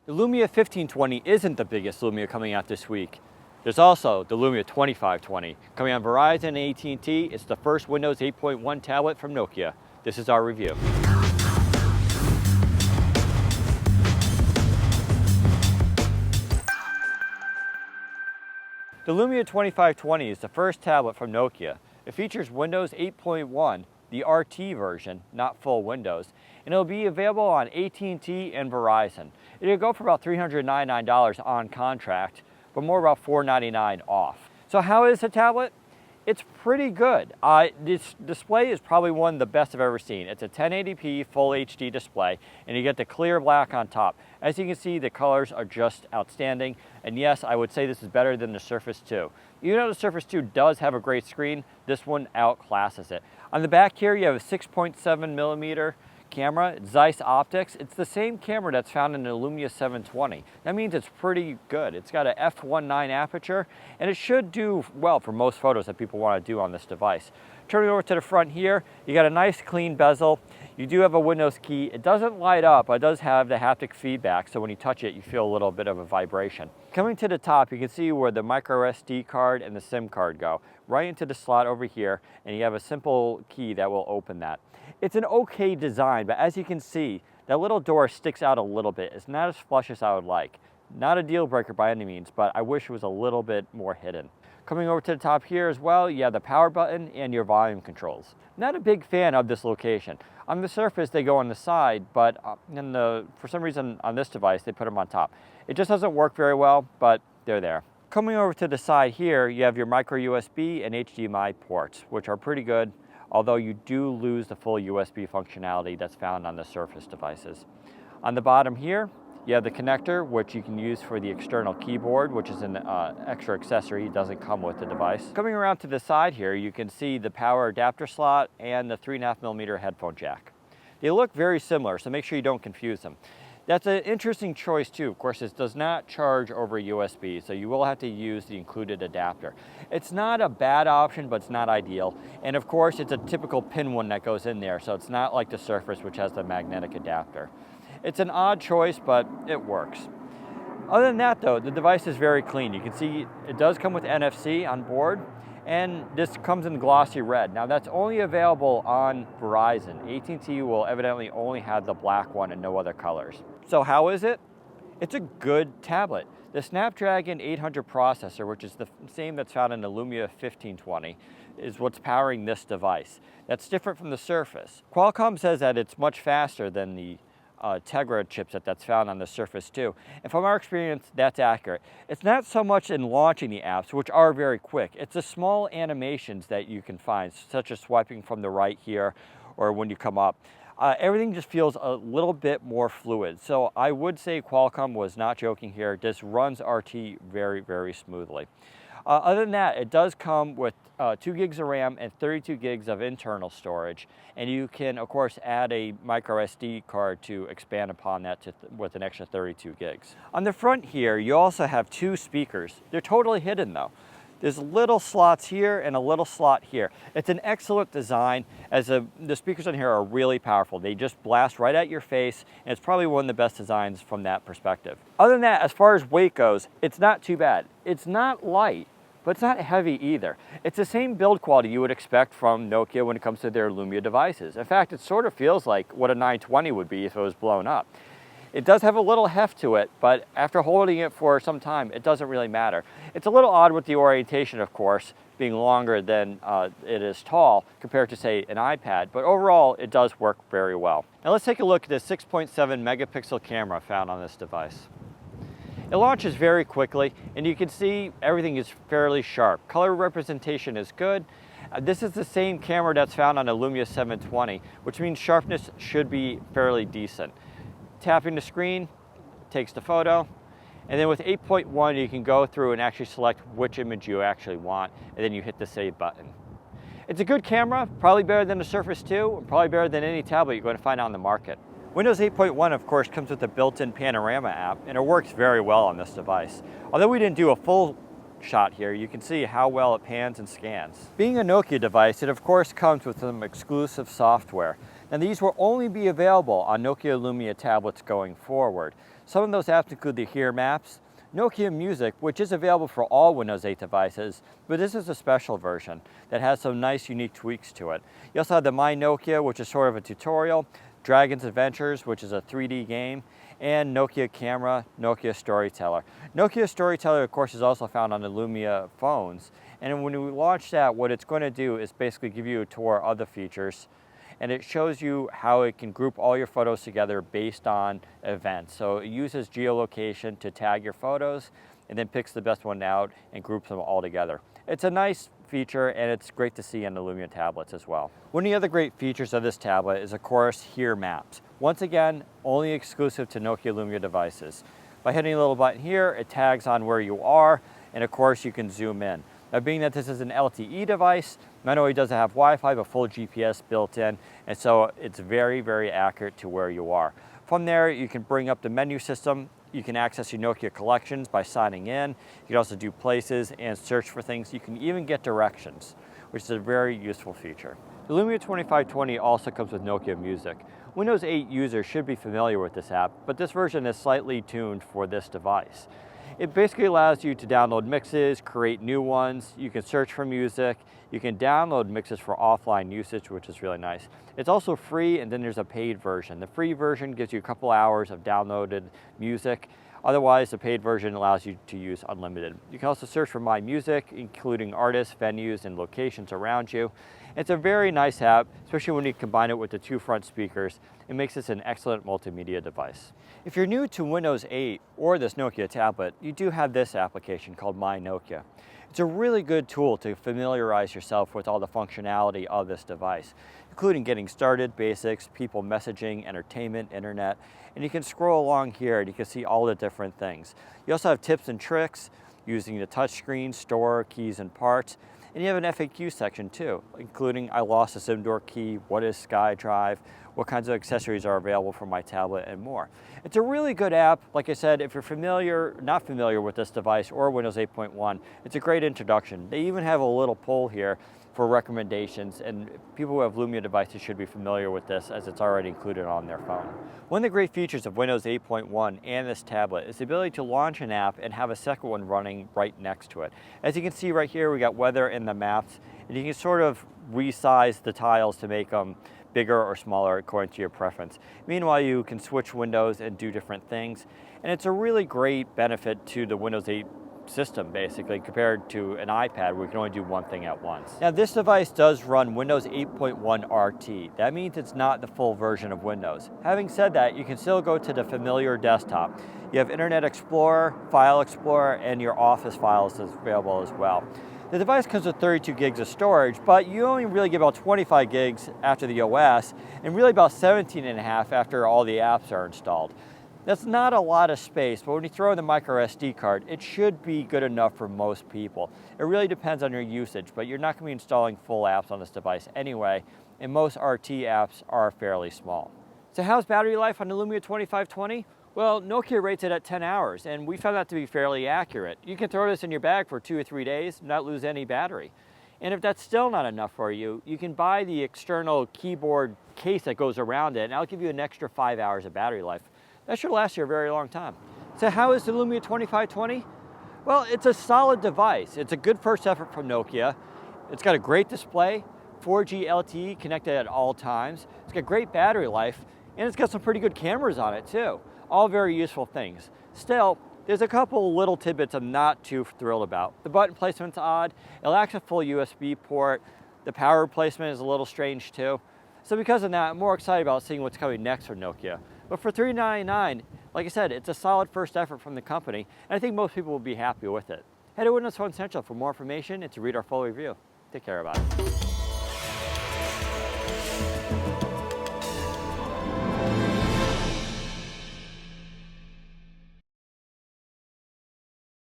The Lumia 1520 isn't the biggest Lumia coming out this week. There's also the Lumia 2520 coming on Verizon and AT&T. It's the first Windows 8.1 tablet from Nokia. This is our review. The Lumia 2520 is the first tablet from Nokia. It features Windows 8.1, the RT version, not full Windows, and it'll be available on AT&T and Verizon. It'll go for about $399 on contract, but more about $499 off. So how is the tablet? It's pretty good. This display is probably one of the best I've ever seen. It's a 1080p full HD display, and you get the clear black on top. As you can see, the colors are just outstanding. And yes, I would say this is better than the Surface 2. Even though the Surface 2 does have a great screen, this one outclasses it. On the back here, you have a 6.7mm camera, Zeiss optics. It's the same camera that's found in the Lumia 720. That means it's pretty good. It's got a f1.9 aperture, and it should do well for most photos that people want to do on this device. Turning over to the front here, you got a nice clean bezel. You do have a Windows key. It doesn't light up, but it does have the haptic feedback, so when you touch it, you feel a little bit of a vibration. Coming to the top, you can see where the micro SD card and the SIM card go. Right into the slot over here, and you have a simple key that will open that. It's an okay design, but as you can see, that little door sticks out a little bit. It's not as flush as I would like. Not a deal breaker by any means, but I wish it was a little bit more hidden. Coming over to the top here as well, you have the power button and your volume controls. Not a big fan of this location. On the Surface, they go on the side, but for some reason on this device, they put them on top. It just doesn't work very well, but they're there. Coming over to the side here, you have your micro USB and HDMI ports, which are pretty good, although you do lose the full USB functionality that's found on the Surface devices. On the bottom here, you have the connector, which you can use for the external keyboard, which is an extra accessory. It doesn't come with the device. Coming around to the side here, you can see the power adapter slot and the 3.5mm headphone jack. They look very similar, so make sure you don't confuse them. That's an interesting choice too. Of course, this does not charge over USB, so you will have to use the included adapter. It's not a bad option, but it's not ideal. And of course, it's a typical pin one that goes in there, so it's not like the Surface, which has the magnetic adapter. It's an odd choice, but it works. Other than that though, the device is very clean. You can see it does come with NFC on board, and this comes in glossy red. Now that's only available on Verizon. AT&T will evidently only have the black one and no other colors. So how is it? It's a good tablet. The Snapdragon 800 processor, which is the same that's found in the Lumia 1520, is what's powering this device. That's different from the Surface. Qualcomm says that it's much faster than the Tegra chipset that's found on the Surface 2. And from our experience, that's accurate. It's not so much in launching the apps, which are very quick. It's the small animations that you can find, such as swiping from the right here, or when you come up. Everything just feels a little bit more fluid. So I would say Qualcomm was not joking here. This runs RT very, very smoothly. Other than that, it does come with 2 gigs of RAM and 32 gigs of internal storage. And you can, of course, add a micro SD card to expand upon that with an extra 32 gigs. On the front here, you also have 2 speakers. They're totally hidden though. There's little slots here and a little slot here. It's an excellent design, as the speakers on here are really powerful. They just blast right at your face, and it's probably one of the best designs from that perspective. Other than that, as far as weight goes, it's not too bad. It's not light, but it's not heavy either. It's the same build quality you would expect from Nokia when it comes to their Lumia devices. In fact, it sort of feels like what a 920 would be if it was blown up. It does have a little heft to it, but after holding it for some time, it doesn't really matter. It's a little odd with the orientation, of course, being longer than it is tall compared to, say, an iPad, but overall, it does work very well. Now let's take a look at the 6.7 megapixel camera found on this device. It launches very quickly, and you can see everything is fairly sharp. Color representation is good. This is the same camera that's found on a Lumia 720, which means sharpness should be fairly decent. Tapping the screen takes the photo, and then with 8.1 you can go through and actually select which image you actually want, and then you hit the save button. It's a good camera, probably better than the Surface 2, and probably better than any tablet you're going to find on the market. Windows 8.1 of course comes with a built-in panorama app, and it works very well on this device. Although we didn't do a full shot here, you can see how well it pans and scans. Being a Nokia device, it of course comes with some exclusive software. Now these will only be available on Nokia Lumia tablets going forward. Some of those apps include the Here Maps, Nokia Music, which is available for all Windows 8 devices, but this is a special version that has some nice unique tweaks to it. You also have the My Nokia, which is sort of a tutorial, Dragon's Adventures, which is a 3D game, and Nokia Camera, Nokia Storyteller. Nokia Storyteller, of course, is also found on the Lumia phones, and when we launch that, what it's going to do is basically give you a tour of the features, and it shows you how it can group all your photos together based on events. So it uses geolocation to tag your photos and then picks the best one out and groups them all together. It's a nice feature and it's great to see on the Lumia tablets as well. One of the other great features of this tablet is, of course, Here Maps. Once again, only exclusive to Nokia Lumia devices. By hitting a little button here, it tags on where you are, and of course you can zoom in. Now, being that this is an LTE device, not only does it have Wi-Fi, but full GPS built in, and so it's very, very accurate to where you are. From there, you can bring up the menu system. You can access your Nokia collections by signing in. You can also do places and search for things. You can even get directions, which is a very useful feature. The Lumia 2520 also comes with Nokia Music. Windows 8 users should be familiar with this app, but this version is slightly tuned for this device. It basically allows you to download mixes, create new ones, you can search for music, you can download mixes for offline usage, which is really nice. It's also free, and then there's a paid version. The free version gives you a couple hours of downloaded music. Otherwise, the paid version allows you to use unlimited. You can also search for My Music, including artists, venues, and locations around you. It's a very nice app, especially when you combine it with the two front speakers. It makes this an excellent multimedia device. If you're new to Windows 8 or this Nokia tablet, you do have this application called My Nokia. It's a really good tool to familiarize yourself with all the functionality of this device, including getting started, basics, people messaging, entertainment, internet, and you can scroll along here and you can see all the different things. You also have tips and tricks using the touchscreen, store, keys, and parts. And you have an FAQ section too, including I lost a SIM door key, what is SkyDrive, what kinds of accessories are available for my tablet, and more. It's a really good app. Like I said, if you're not familiar with this device or Windows 8.1, it's a great introduction. They even have a little poll here for recommendations, and people who have Lumia devices should be familiar with this as it's already included on their phone. One of the great features of Windows 8.1 and this tablet is the ability to launch an app and have a second one running right next to it. As you can see right here, we got weather in the maps, and you can sort of resize the tiles to make them bigger or smaller according to your preference. Meanwhile, you can switch windows and do different things, and it's a really great benefit to the Windows 8 system, basically, compared to an iPad where you can only do one thing at once. Now, this device does run Windows 8.1 RT. That means it's not the full version of Windows. Having said that, you can still go to the familiar desktop. You have Internet Explorer, File Explorer, and your Office files is available as well. The device comes with 32 gigs of storage, but you only really get about 25 gigs after the OS, and really about 17 and a half after all the apps are installed. That's not a lot of space, but when you throw in the micro SD card, it should be good enough for most people. It really depends on your usage, but you're not going to be installing full apps on this device anyway, and most RT apps are fairly small. So how's battery life on the Lumia 2520? Well, Nokia rates it at 10 hours, and we found that to be fairly accurate. You can throw this in your bag for 2 or 3 days and not lose any battery. And if that's still not enough for you, you can buy the external keyboard case that goes around it, and I'll give you an extra 5 hours of battery life. That should last you a very long time. So how is the Lumia 2520? Well, it's a solid device. It's a good first effort from Nokia. It's got a great display, 4G LTE connected at all times. It's got great battery life, and it's got some pretty good cameras on it too. All very useful things. Still, there's a couple little tidbits I'm not too thrilled about. The button placement's odd. It lacks a full USB port. The power placement is a little strange too. So because of that, I'm more excited about seeing what's coming next from Nokia. But for $399, like I said, it's a solid first effort from the company, and I think most people will be happy with it. Head to Windows Phone Central for more information and to read our full review. Take care about it.